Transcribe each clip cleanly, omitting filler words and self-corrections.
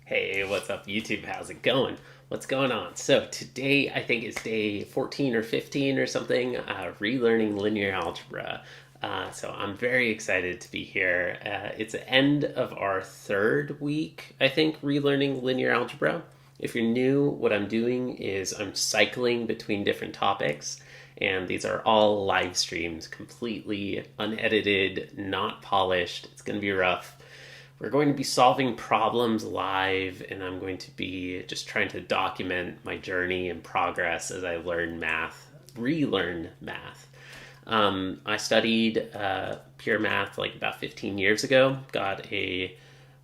Hey, what's up, YouTube? How's it going? What's going on? So, today I think is day 14 or 15 or something, relearning linear algebra. So, I'm very excited to be here. It's the end of our third week, I think, relearning linear algebra. If you're new, what I'm doing is I'm cycling between different topics, and these are all live streams, completely unedited, not polished. It's going to be rough. We're going to be solving problems live, and I'm going to be just trying to document my journey and progress as I learn math, relearn math. I studied pure math like about 15 years ago, got a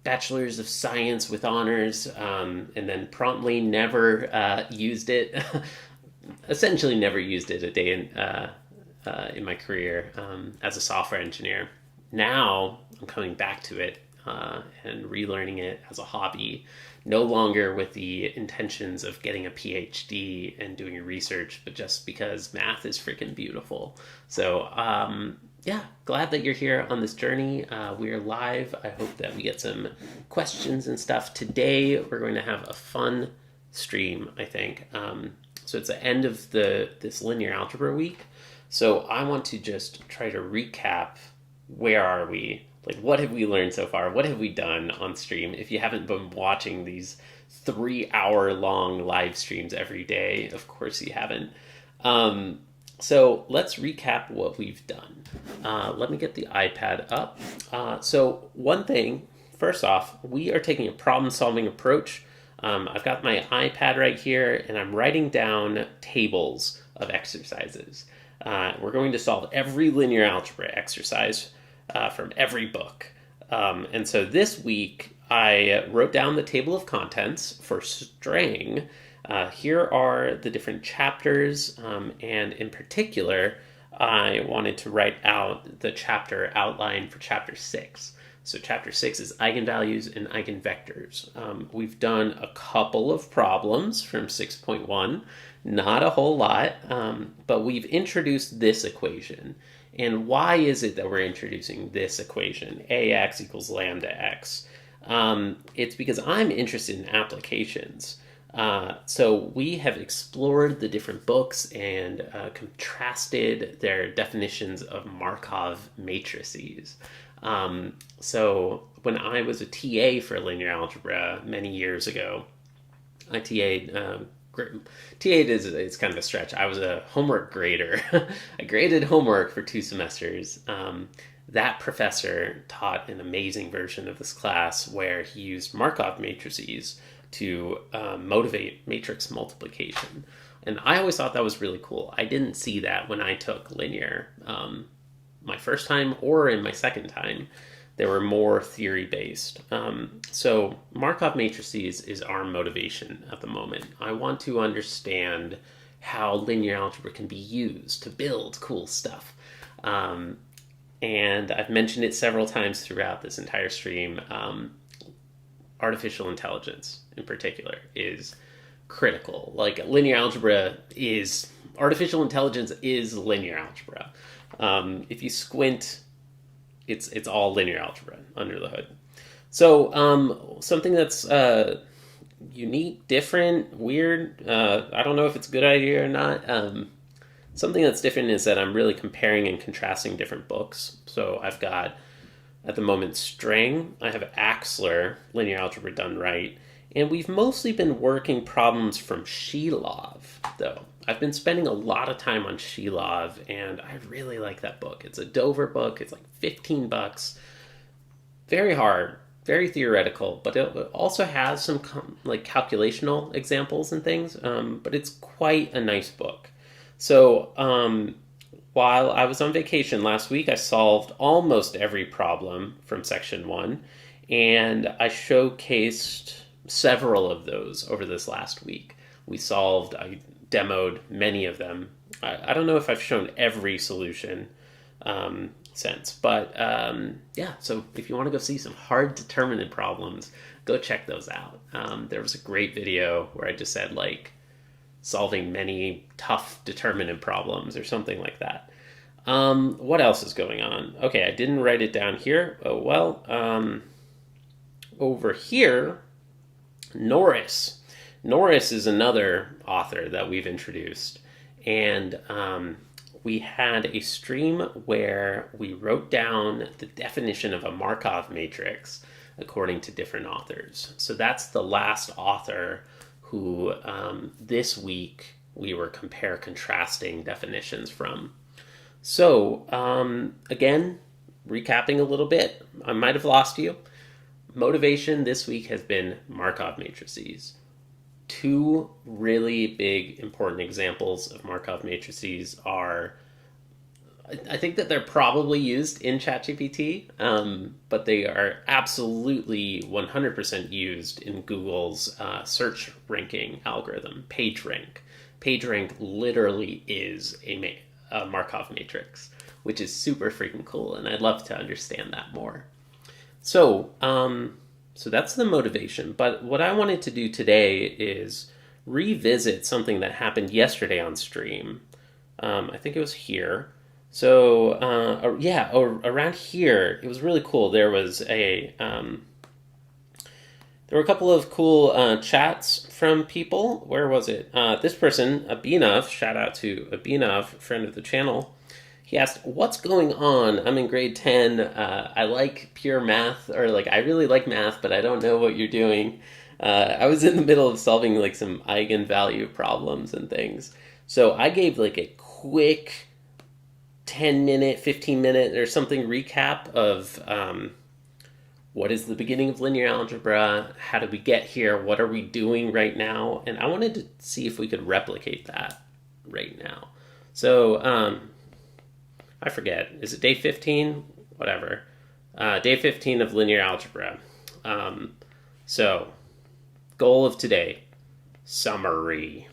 bachelor's of science with honors, and then promptly never used it. Essentially, never used it a day in my career as a software engineer. Now I'm coming back to it and relearning it as a hobby, no longer with the intentions of getting a PhD and doing research, but just because math is freaking beautiful. So, yeah, glad that you're here on this journey. We are live. I hope that we get some questions and stuff. Today, we're going to have a fun stream, I think. So it's the end of this linear algebra week. So I want to just try to recap, where are we? Like, what have we learned so far? What have we done on stream? If you haven't been watching these 3-hour long live streams every day, of course you haven't. So let's recap what we've done. Let me get the iPad up. So one thing, first off, we are taking a problem-solving approach. I've got my iPad right here, and I'm writing down tables of exercises. We're going to solve every linear algebra exercise from every book. And so this week, I wrote down the table of contents for Strang. Here are the different chapters, and in particular, I wanted to write out the chapter outline for chapter 6. So chapter 6 is eigenvalues and eigenvectors. We've done a couple of problems from 6.1, not a whole lot, but we've introduced this equation. And why is it that we're introducing this equation, ax equals lambda x? It's because I'm interested in applications. So we have explored the different books and contrasted their definitions of Markov matrices. So when I was a TA for linear algebra many years ago, I TA'd TA is kind of a stretch. I was a homework grader. I graded homework for 2 semesters. That professor taught an amazing version of this class where he used Markov matrices to motivate matrix multiplication. And I always thought that was really cool. I didn't see that when I took linear my first time or in my second time. They were more theory-based. So Markov matrices is our motivation at the moment. I want to understand how linear algebra can be used to build cool stuff. And I've mentioned it several times throughout this entire stream. Artificial intelligence, in particular, is critical. Like, linear algebra is... Artificial intelligence is linear algebra. If you squint, it's all linear algebra under the hood. So something that's unique, different, weird, I don't know if it's a good idea or not. Something that's different is that I'm really comparing and contrasting different books. So I've got, at the moment, Strang. I have Adler, linear algebra done right. And we've mostly been working problems from Shilov, though. I've been spending a lot of time on Shilov, and I really like that book. It's a Dover book. It's like $15. Very hard, very theoretical, but it also has some like calculational examples and things, but it's quite a nice book. So while I was on vacation last week, I solved almost every problem from section 1, and I showcased several of those over this last week. I demoed many of them. I don't know if I've shown every solution since, but yeah, so if you want to go see some hard determinant problems, go check those out. There was a great video where I just said, like, solving many tough determinant problems or something like that. What else is going on? Okay, I didn't write it down here. Oh, well, over here, Norris. Norris is another author that we've introduced. And we had a stream where we wrote down the definition of a Markov matrix according to different authors. So that's the last author who this week we were contrasting definitions from. So again, recapping a little bit, I might have lost you. Motivation this week has been Markov matrices. Two really big important examples of Markov matrices are, I think that they're probably used in ChatGPT, but they are absolutely 100% used in Google's search ranking algorithm, PageRank. PageRank literally is a Markov matrix, which is super freaking cool, and I'd love to understand that more. So that's the motivation. But what I wanted to do today is revisit something that happened yesterday on stream. I think it was here. So around here, it was really cool. There were a couple of cool chats from people. Where was it? This person, Abhinav, shout out to Abhinav, friend of the channel. He asked, what's going on? I'm in grade 10. I like pure math, or I really like math, but I don't know what you're doing. I was in the middle of solving some eigenvalue problems and things. So I gave a quick 10-minute, 15-minute or something recap of what is the beginning of linear algebra? How did we get here? What are we doing right now? And I wanted to see if we could replicate that right now. So, I forget. Is it day 15? Whatever. Day 15 of linear algebra. So, goal of today, summary.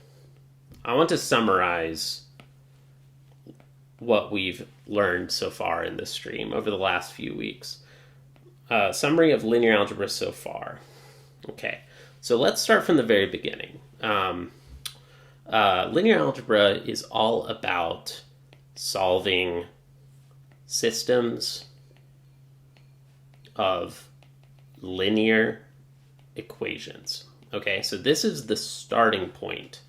I want to summarize what we've learned so far in this stream over the last few weeks. Summary of linear algebra so far. Okay, so let's start from the very beginning. Linear algebra is all about solving systems of linear equations. Okay, so this is the starting point.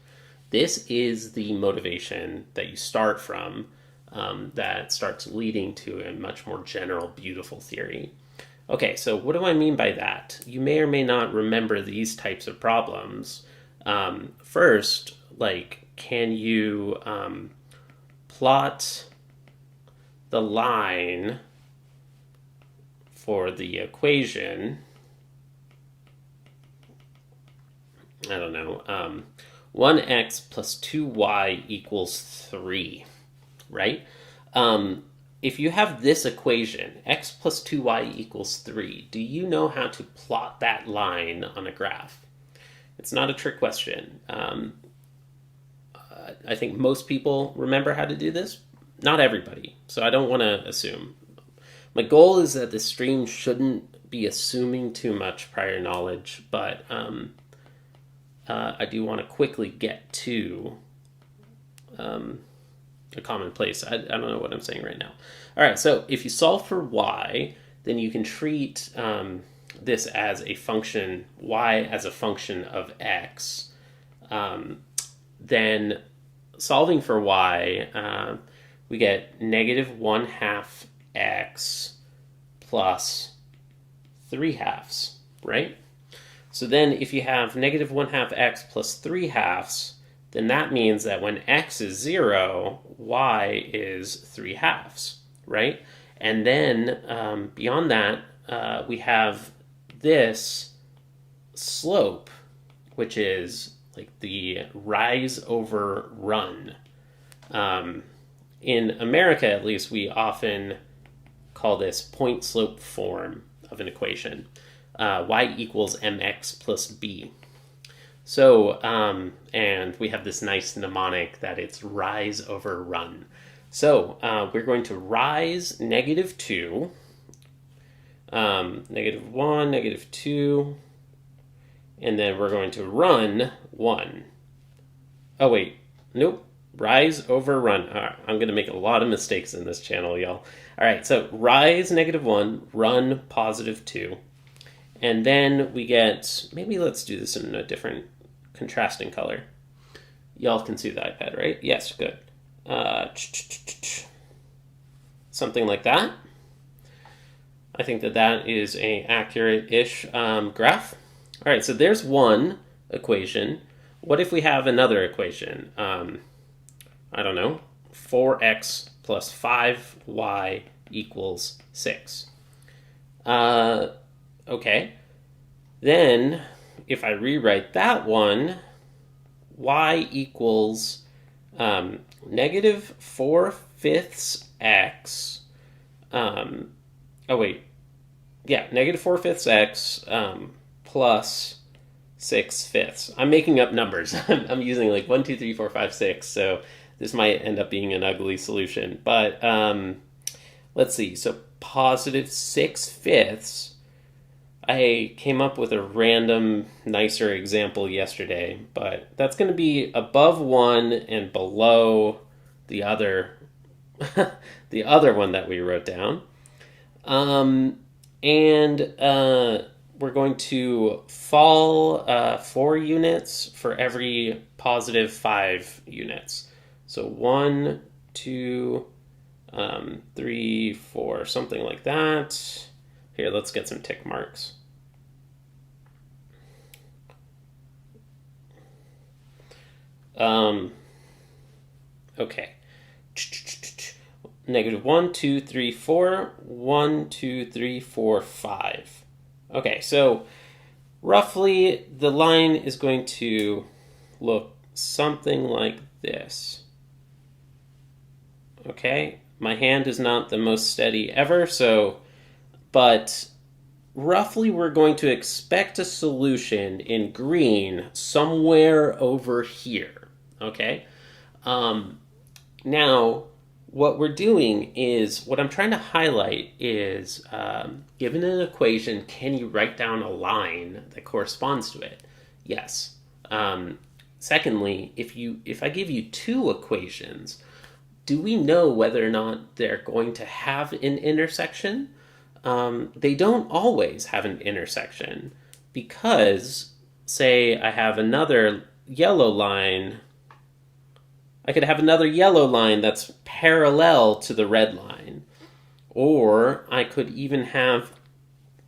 This is the motivation that you start from that starts leading to a much more general, beautiful theory. Okay, so what do I mean by that? You may or may not remember these types of problems. First, can you plot the line for the equation, I don't know, 1x plus 2y equals 3, right? If you have this equation, x plus 2y equals 3, do you know how to plot that line on a graph? It's not a trick question. I think most people remember how to do this. Not everybody, so I don't want to assume. My goal is that the stream shouldn't be assuming too much prior knowledge, but I do want to quickly get to a common place. I don't know what I'm saying right now. All right, so if you solve for y, then you can treat this as a function, y as a function of x. Then solving for y, we get negative 1/2 x plus 3/2, right? So then if you have negative 1/2 x plus 3/2, then that means that when x is 0, y is 3/2, right? And then beyond that, we have this slope, which is the rise over run. In America, at least, we often call this point slope form of an equation. Y equals mx plus b. So, and we have this nice mnemonic that it's rise over run. So, we're going to rise -2, -1, -2, and then we're going to run 1. Oh, wait. Nope. Rise over run. All right, I'm going to make a lot of mistakes in this channel, y'all. All right, so rise -1, run +2. And then we get, maybe let's do this in a different contrasting color. Y'all can see the iPad, right? Yes, good. Something like that. I think that that is a accurate-ish graph. All right, so there's one equation. What if we have another equation? I don't know, 4x plus 5y equals 6. Okay. Then, if I rewrite that one, y equals negative 4/5 x. Negative 4/5 x plus 6/5. I'm making up numbers. I'm using like 1, 2, 3, 4, 5, 6. So this might end up being an ugly solution. But let's see. So positive 6/5. I came up with a random, nicer example yesterday, but that's going to be above 1 and below the other, the other one that we wrote down. We're going to fall 4 units for every positive 5 units. So 1, 2, 3, 4, something like that. Here, let's get some tick marks. Okay. Negative 1, 2, 3, 4. 1, 2, 3, 4, 5. Okay, so roughly the line is going to look something like this. Okay, my hand is not the most steady ever, but roughly we're going to expect a solution in green somewhere over here. Okay, now what we're doing is, what I'm trying to highlight is, given an equation, can you write down a line that corresponds to it? Yes. Secondly, if I give you 2 equations, do we know whether or not they're going to have an intersection? They don't always have an intersection, because, say, I have another yellow line. I could have another yellow line that's parallel to the red line. Or I could even have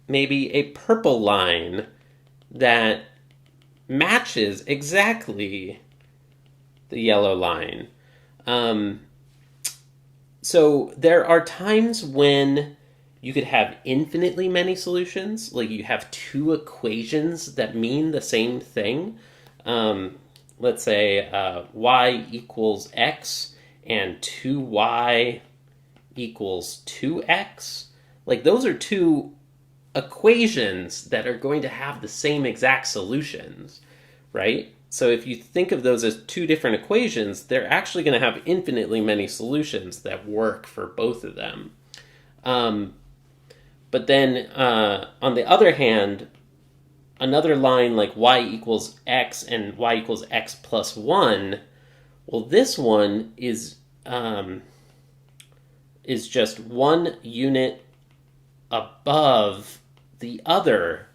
maybe a purple line that matches exactly the yellow line. So there are times when you could have infinitely many solutions, like you have 2 equations that mean the same thing. Let's say y equals x and 2y equals 2x. Like, those are 2 equations that are going to have the same exact solutions, right? So if you think of those as 2 different equations, they're actually going to have infinitely many solutions that work for both of them. But then, on the other hand, another line like y equals x and y equals x plus 1, well, this one is just 1 unit above the other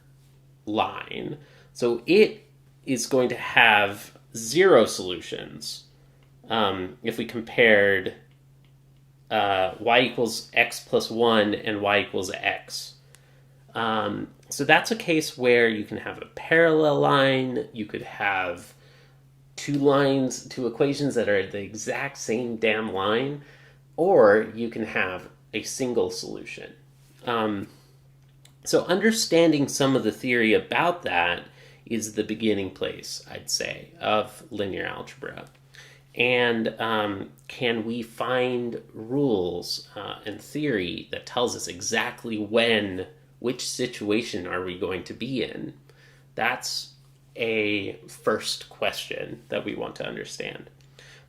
line. So it is going to have 0 solutions if we compared y equals x plus 1 and y equals x. So that's a case where you can have a parallel line, you could have 2 equations that are the exact same damn line, or you can have a single solution. So understanding some of the theory about that is the beginning place, I'd say, of linear algebra. And can we find rules and theory that tells us exactly which situation are we going to be in? That's a first question that we want to understand.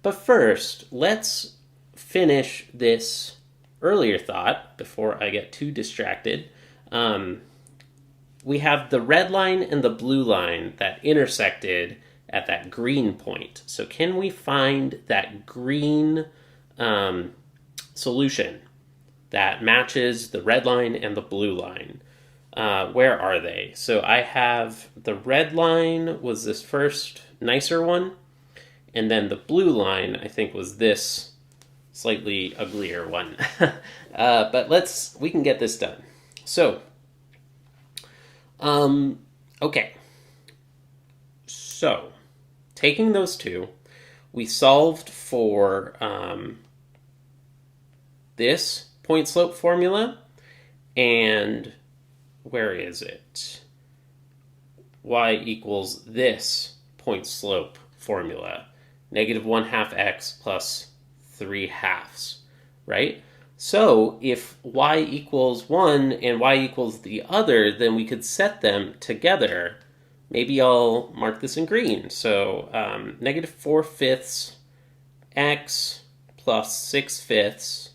But first, let's finish this earlier thought before I get too distracted. We have the red line and the blue line that intersected at that green point. So can we find that green solution that matches the red line and the blue line? where are they? So I have the red line was this first nicer one, and then the blue line I think was this slightly uglier one. But we can get this done. So, okay. So, taking those two, we solved for this point slope formula, and where is it? Y equals this point slope formula, -1/2 x plus 3/2, right? So if y equals 1 and y equals the other, then we could set them together. Maybe I'll mark this in green. So -4/5 x plus 6/5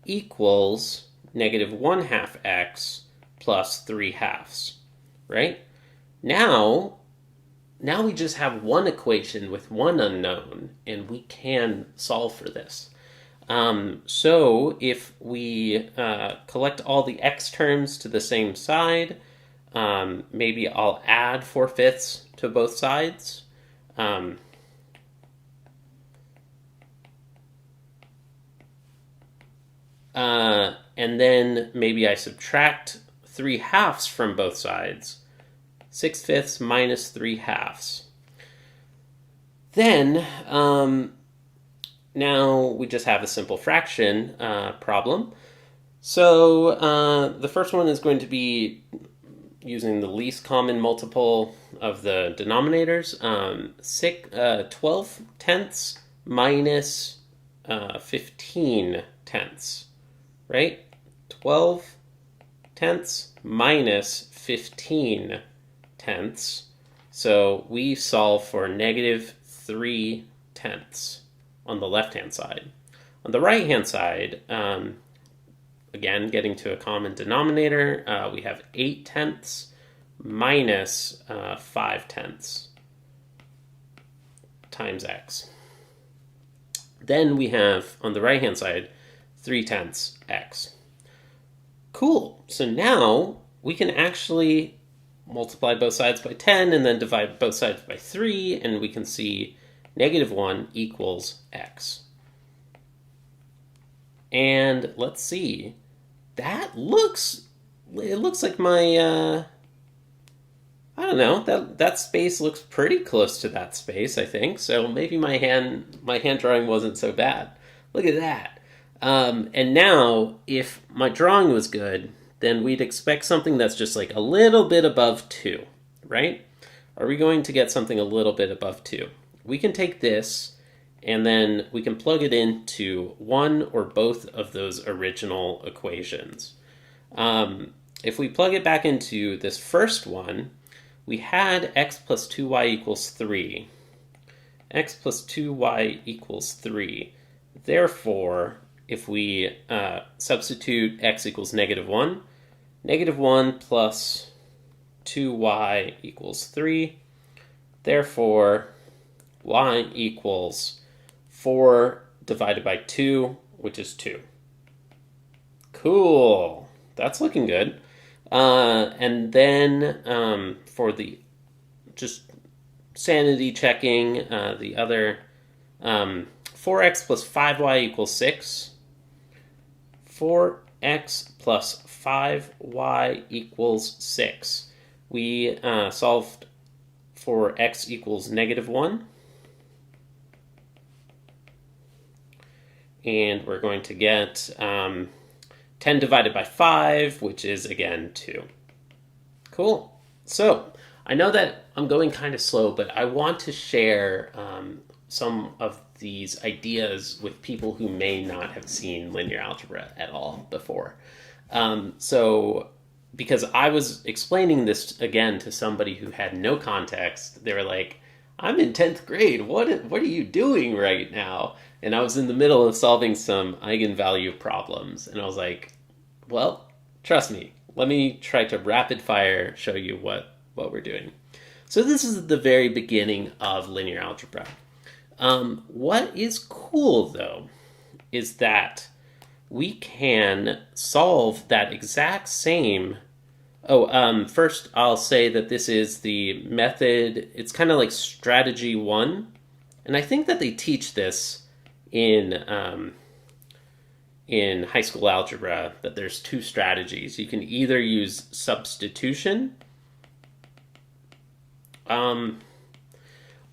equals -1/2 x plus 3/2, right? Now we just have one equation with one unknown, and we can solve for this. So if we collect all the x terms to the same side, maybe I'll add 4/5 to both sides. And then maybe I subtract 3/2 from both sides. 6/5 minus 3/2. Then, now we just have a simple fraction problem. So the first one is going to be using the least common multiple of the denominators. 12 tenths minus 15 tenths, right? 12 tenths minus 15 tenths. So we solve for -3 tenths on the left-hand side. On the right-hand side, again, getting to a common denominator, we have 8 tenths minus 5 tenths times x. Then we have, on the right-hand side, 3 tenths x. Cool. So now we can actually multiply both sides by 10 and then divide both sides by 3, and we can see -1 equals x. And let's see. It looks like my, I don't know, that space looks pretty close to that space, I think. So maybe my hand drawing wasn't so bad. Look at that. And now, if my drawing was good, then we'd expect something that's just like a little bit above 2, right? Are we going to get something a little bit above 2? We can take this, and then we can plug it into one or both of those original equations. If we plug it back into this first one, we had x plus 2y equals 3. X plus 2y equals 3. Therefore, if we substitute x equals -1, -1 plus 2y equals 3. Therefore, y equals 4 divided by 2, which is 2. Cool. That's looking good. And then for the just sanity checking, the other 4x plus 5y equals 6. 4x plus 5y equals 6. We solved for x equals -1. And we're going to get 10 divided by 5, which is, again, 2. Cool. So I know that I'm going kind of slow, but I want to share some of these ideas with people who may not have seen linear algebra at all before. So because I was explaining this again to somebody who had no context, they were like, I'm in 10th grade. What are you doing right now? And I was in the middle of solving some eigenvalue problems. And I was like, well, trust me. Let me try to rapid fire show you what we're doing. So this is the very beginning of linear algebra. What is cool, though, is that we can solve that exact same First I'll say that this is the method. It's kind of like strategy one, and I think that they teach this in high school algebra. That there's two strategies. You can either use substitution,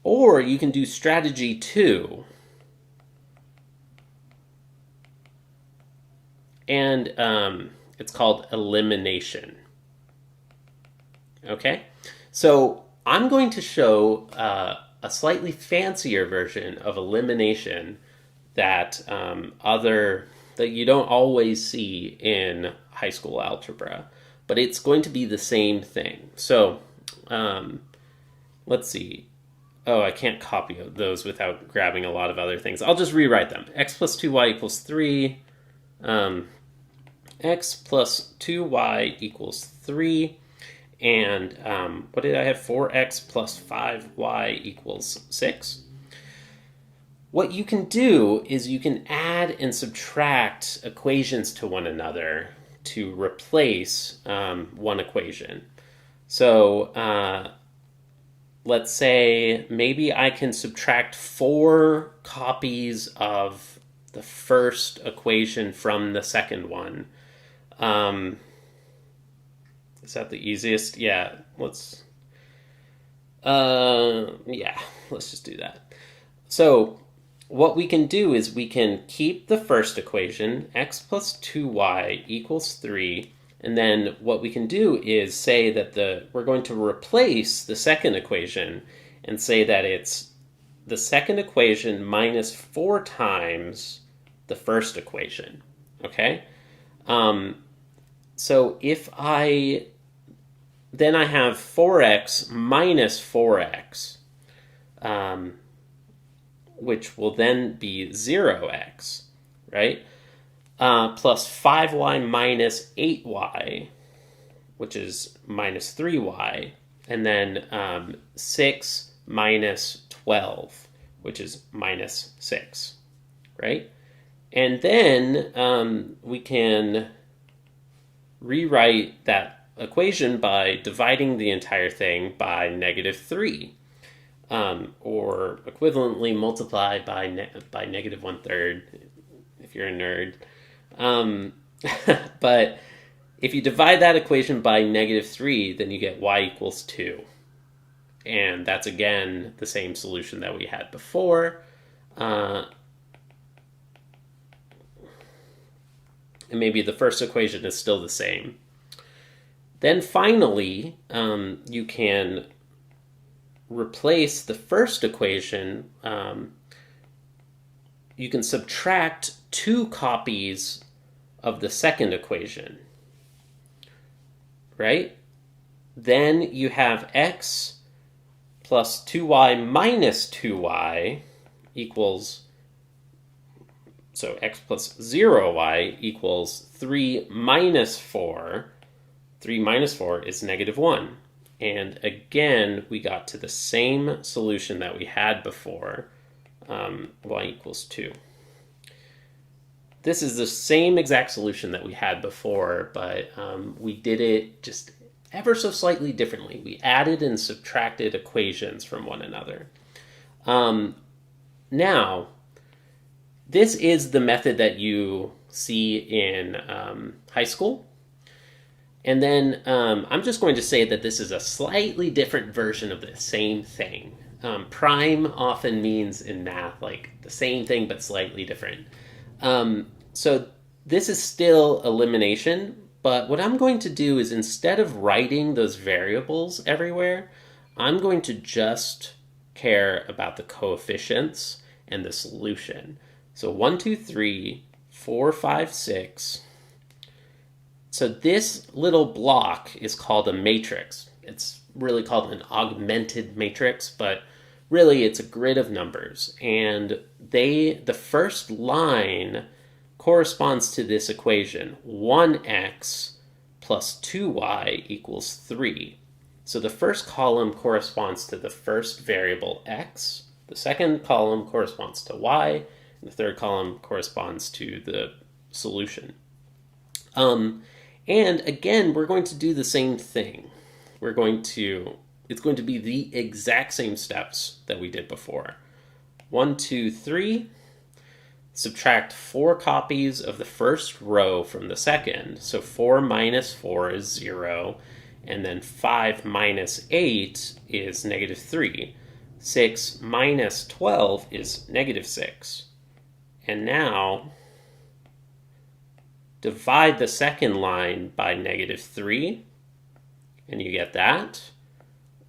or you can do strategy two, and it's called elimination. Okay, so I'm going to show a slightly fancier version of elimination that that you don't always see in high school algebra, but it's going to be the same thing. So let's see. Oh, I can't copy those without grabbing a lot of other things. I'll just rewrite them. X plus 2y equals 3. X plus 2y equals 3. And what did I have? 4x plus 5y equals 6. What you can do is you can add and subtract equations to one another to replace one equation. So let's say maybe I can subtract 4 copies of the first equation from the second one. Is that the easiest? Yeah, let's just do that. So what we can do is we can keep the first equation, x plus 2y equals 3, and then what we can do is say that we're going to replace the second equation and say that it's the second equation minus 4 times the first equation, okay? So if then I have 4x minus 4x, which will then be 0x, right? Plus 5y minus 8y, which is minus 3y, and then 6 minus 12, which is minus 6, right? And then we can rewrite that equation by dividing the entire thing by negative 3, or equivalently multiply by negative 1/3 if you're a nerd. But if you divide that equation by negative 3, then you get y equals 2. And that's again the same solution that we had before. And maybe the first equation is still the same. Then finally, you can replace the first equation. You can subtract 2 copies of the second equation, right? Then you have x plus 2y minus 2y equals, so x plus 0y equals 3 minus 4. 3 minus 4 is negative 1. And again, we got to the same solution that we had before, y equals 2. This is the same exact solution that we had before, but we did it just ever so slightly differently. We added and subtracted equations from one another. Now, this is the method that you see in high school. And then I'm just going to say that this is a slightly different version of the same thing. Prime often means in math like the same thing but slightly different. So this is still elimination, but what I'm going to do is instead of writing those variables everywhere, I'm going to just care about the coefficients and the solution. So 1, 2, 3, 4, 5, 6. So this little block is called a matrix. It's really called an augmented matrix, but really it's a grid of numbers. And the first line corresponds to this equation, 1x plus 2y equals 3. So the first column corresponds to the first variable x, the second column corresponds to y, and the third column corresponds to the solution. And again, we're going to do the same thing. It's going to be the exact same steps that we did before. 1, 2, 3. Subtract 4 copies of the first row from the second. So 4 minus 4 is 0. And then 5 minus 8 is negative 3. 6 minus 12 is negative 6. And now divide the second line by negative 3. And you get that.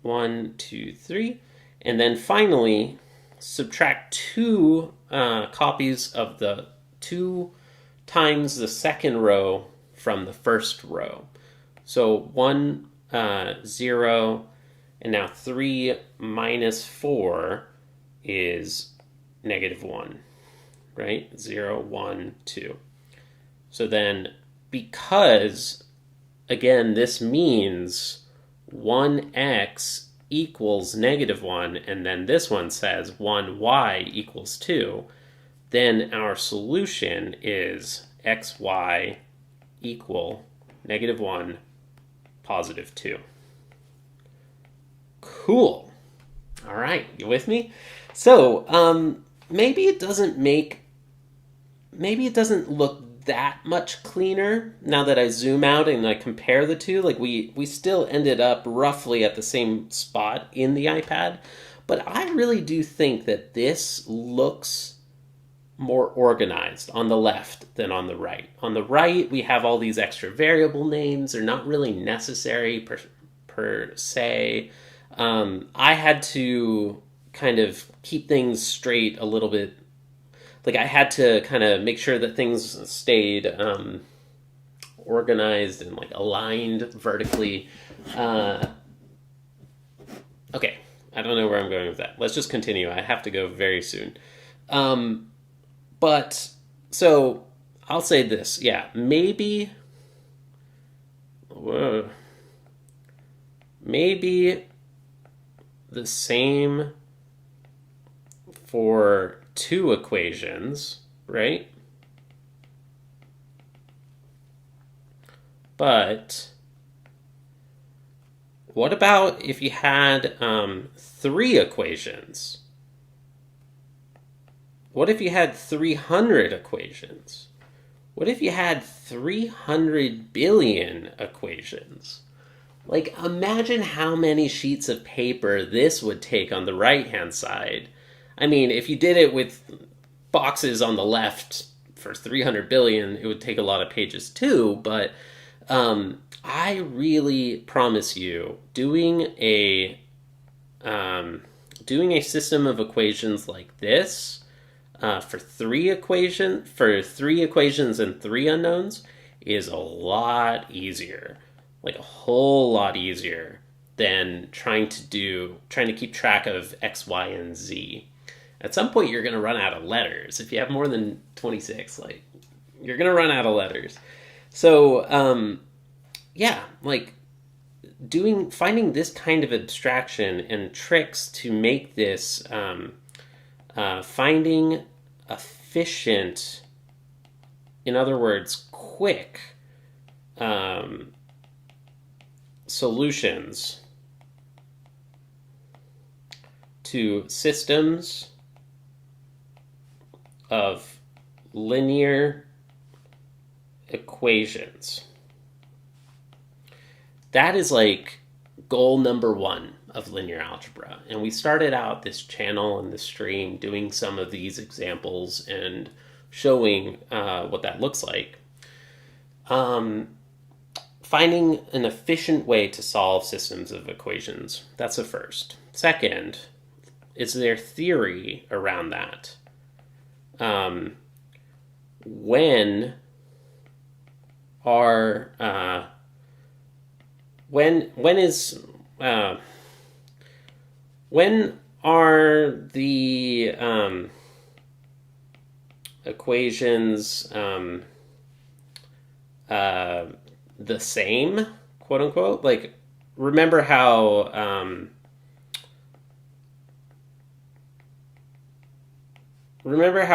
1, 2, 3. And then finally, subtract 2 copies of the 2 times the second row from the first row. So 1, 0, and now 3 minus 4 is negative 1, right? 0, 1, 2. So then, because, again, this means 1x equals negative 1, and then this one says 1y equals 2, then our solution is xy equal negative 1, positive 2. Cool. All right, you with me? So maybe it doesn't look that much cleaner now that I zoom out and I compare the two. Like we still ended up roughly at the same spot in the iPad, but I really do think that this looks more organized on the left than on the right. On the right, we have all these extra variable names. They're not really necessary per se. I had to kind of keep things straight a little bit. Like I had to kind of make sure that things stayed organized and like aligned vertically. Okay, I don't know where I'm going with that. Let's just continue. I have to go very soon. But so I'll say this. Yeah, maybe the same for 2 equations, right? But what about if you had 3 equations? What if you had 300 equations? What if you had 300 billion equations? Like, imagine how many sheets of paper this would take on the right-hand side. I mean, if you did it with boxes on the left for 300 billion, it would take a lot of pages too, but I really promise you, doing a system of equations like this, for 3 equations and 3 unknowns is a lot easier. Like a whole lot easier than trying to keep track of X, Y, and Z. At some point, you're going to run out of letters. If you have more than 26, like, you're going to run out of letters. So, yeah, like, finding this kind of abstraction and tricks to make this, finding efficient, in other words, quick, solutions to systems of linear equations. That is like goal number 1 of linear algebra. And we started out this channel and this stream doing some of these examples and showing what that looks like. Finding an efficient way to solve systems of equations. That's the first. Second, is there theory around that? When are the equations the same, quote unquote? Like, remember how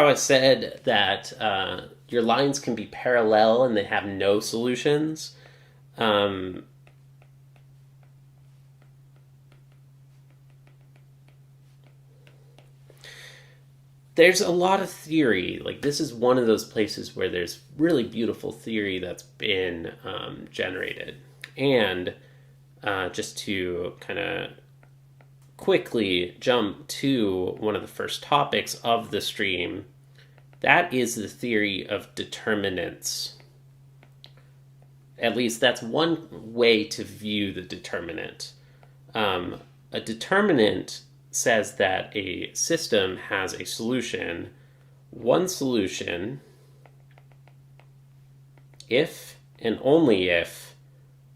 I said that your lines can be parallel and they have no solutions? Um, there's a lot of theory. Like, this is one of those places where there's really beautiful theory that's been generated. And just to kind of quickly jump to one of the first topics of the stream, that is the theory of determinants. At least that's one way to view the determinant. A determinant says that a system has a solution, one solution, if and only if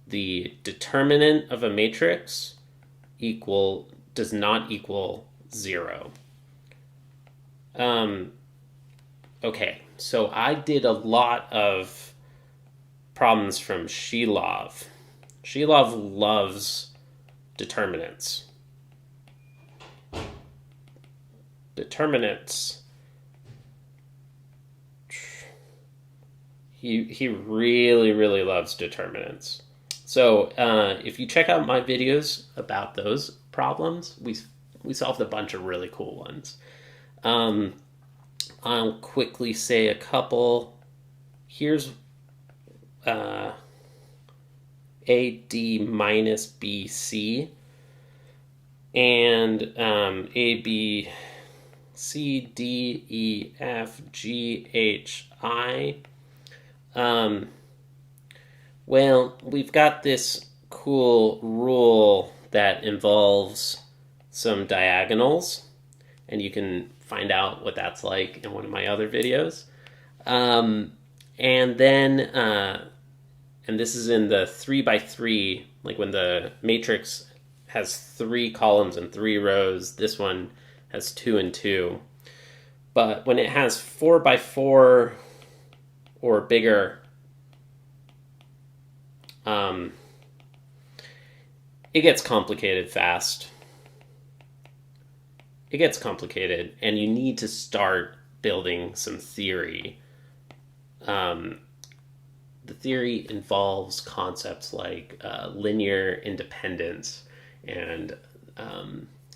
the determinant of a matrix does not equal 0. Okay, so I did a lot of problems from Shilov. Shilov loves determinants. Determinants. He really, really loves determinants. So if you check out my videos about those problems, we solved a bunch of really cool ones. I'll quickly say a couple. Here's AD minus BC and AB C D E F G H I. Well, we've got this cool rule that involves some diagonals, and you can find out what that's like in one of my other videos. And then, and this is in the 3x3, like when the matrix has 3 columns and 3 rows, this one has 2 and 2. But when it has 4x4 or bigger, it gets complicated fast. It gets complicated, and you need to start building some theory. The theory involves concepts like linear independence and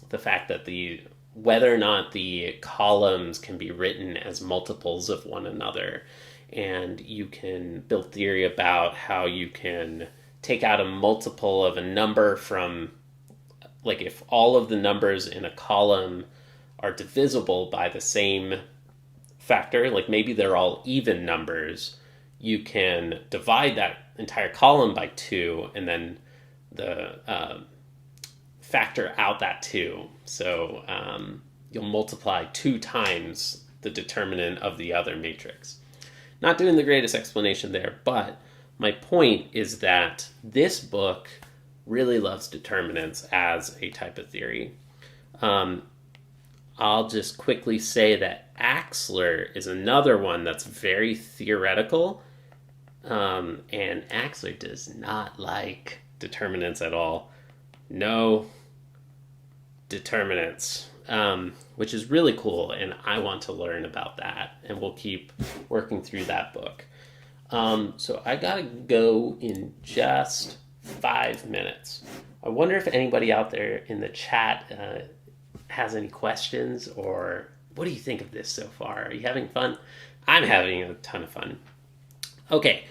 the fact that whether or not the columns can be written as multiples of one another. And you can build theory about how you can take out a multiple of a number from, like, if all of the numbers in a column are divisible by the same factor, like maybe they're all even numbers, you can divide that entire column by 2 and then factor out that 2. So you'll multiply 2 times the determinant of the other matrix. Not doing the greatest explanation there, but my point is that this book really loves determinants as a type of theory. I'll just quickly say that Adler is another one that's very theoretical, and Adler does not like determinants at all. No determinants. Which is really cool, and I want to learn about that, and we'll keep working through that book. So I gotta go in just 5 minutes. I wonder if anybody out there in the chat has any questions, or what do you think of this so far? Are you having fun? I'm having a ton of fun. Okay,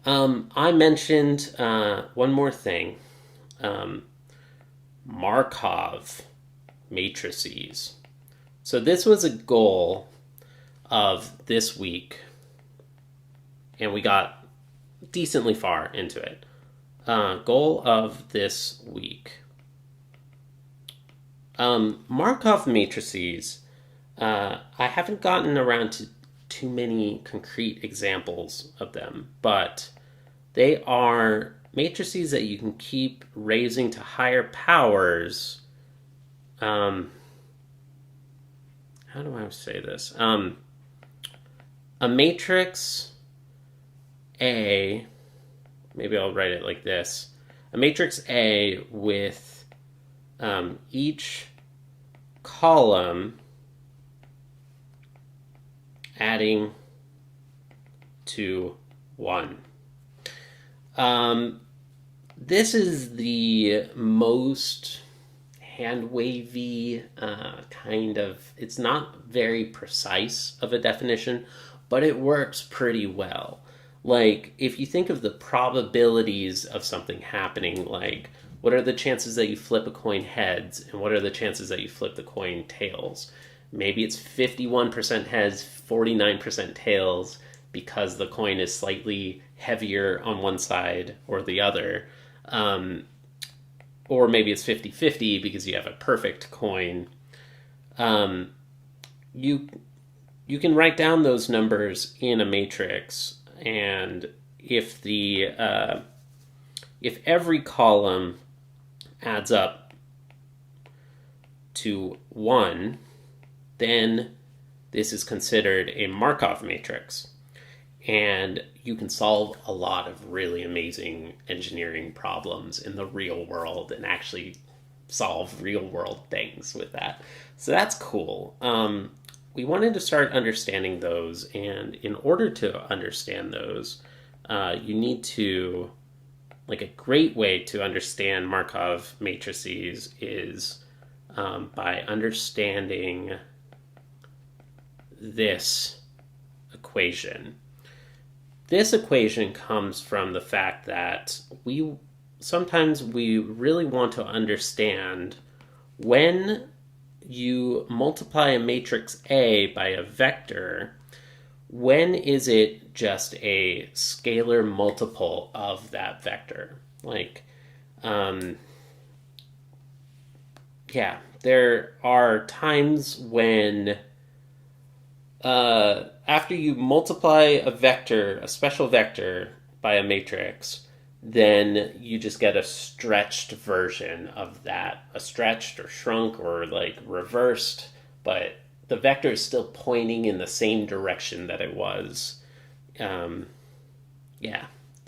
I mentioned one more thing. Markov matrices. So this was a goal of this week, and we got decently far into it. Goal of this week. Markov matrices, I haven't gotten around to too many concrete examples of them, but they are matrices that you can keep raising to higher powers. How do I say this? A matrix A, maybe I'll write it like this. A matrix A with each column adding to 1. This is the most hand-wavy kind of, it's not very precise of a definition, but it works pretty well. Like, if you think of the probabilities of something happening, like, what are the chances that you flip a coin heads, and what are the chances that you flip the coin tails? Maybe it's 51% heads, 49% tails, because the coin is slightly heavier on one side or the other. Um, or maybe it's 50-50 because you have a perfect coin. Um, you you can write down those numbers in a matrix, and if every column adds up to 1, then this is considered a Markov matrix. And you can solve a lot of really amazing engineering problems in the real world and actually solve real world things with that. So that's cool. We wanted to start understanding those, and in order to understand those, you need to, like, a great way to understand Markov matrices is by understanding this equation. This equation comes from the fact that sometimes we really want to understand when you multiply a matrix A by a vector, when is it just a scalar multiple of that vector? Like, there are times when after you multiply a vector, a special vector, by a matrix, then you just get a stretched version of that. A stretched or shrunk or like reversed, but the vector is still pointing in the same direction that it was, to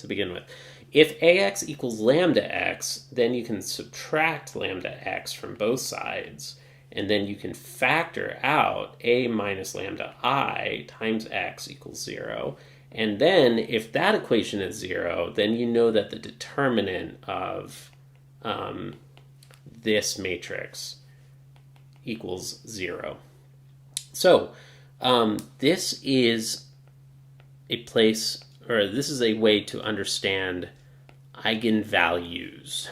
begin with. If ax equals lambda x, then you can subtract lambda x from both sides, and then you can factor out a minus lambda I times x equals 0. And then if that equation is 0, then you know that the determinant of this matrix equals 0. So this is a place, or this is a way to understand eigenvalues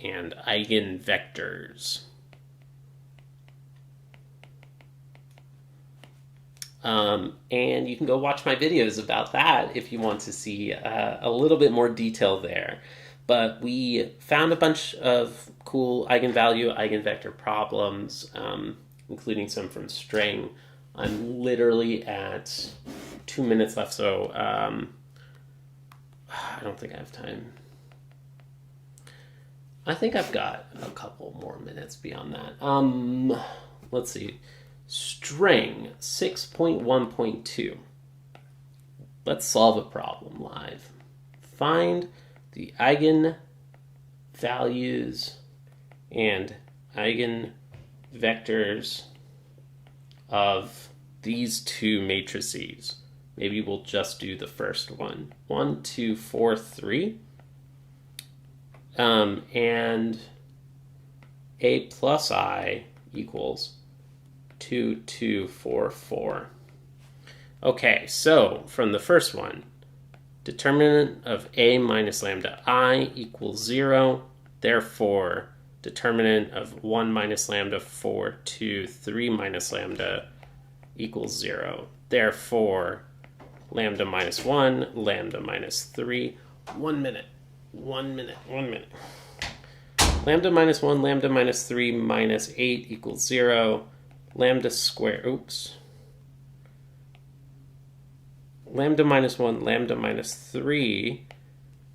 and eigenvectors. And you can go watch my videos about that if you want to see a little bit more detail there. But we found a bunch of cool eigenvalue, eigenvector problems, including some from Strang. I'm literally at 2 minutes left, so I don't think I have time. I think I've got a couple more minutes beyond that. Let's see. Strang 6.1.2. Let's solve a problem live. Find the eigenvalues and eigenvectors of these two matrices. Maybe we'll just do the first one. 1, 2, 4, 3. And a plus I equals 2, 2, 4, 4. Okay, so from the first one, determinant of a minus lambda I equals 0. Therefore, determinant of 1 minus lambda 4, 2, 3 minus lambda equals 0. Therefore, lambda minus 1, lambda minus 3. 1 minute. Lambda minus 1, lambda minus 3 minus 8 equals 0. Lambda squared, lambda minus 1, lambda minus 3,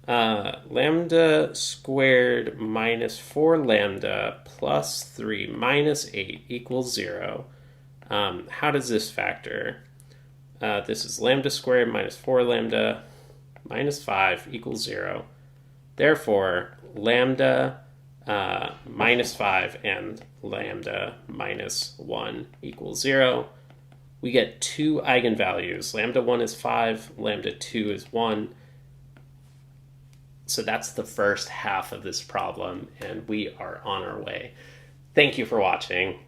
lambda squared minus 4 lambda plus 3 minus 8 equals 0. How does this factor? This is lambda squared minus 4 lambda minus 5 equals 0. Therefore, lambda minus 5 and lambda minus 1 equals 0. We get two eigenvalues. Lambda 1 is 5, lambda 2 is 1. So that's the first half of this problem, and we are on our way. Thank you for watching.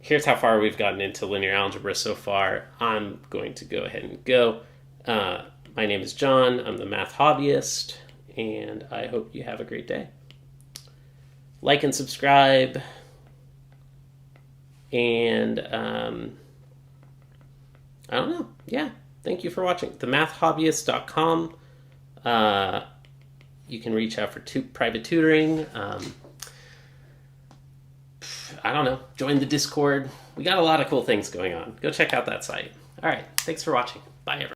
Here's how far we've gotten into linear algebra so far. I'm going to go ahead and go. My name is John. I'm the math hobbyist, and I hope you have a great day. Like and subscribe, and I don't know. Yeah, thank you for watching. themathhobbyist.com. You can reach out for private tutoring. I don't know. Join the Discord. We got a lot of cool things going on. Go check out that site. All right. Thanks for watching. Bye, everyone.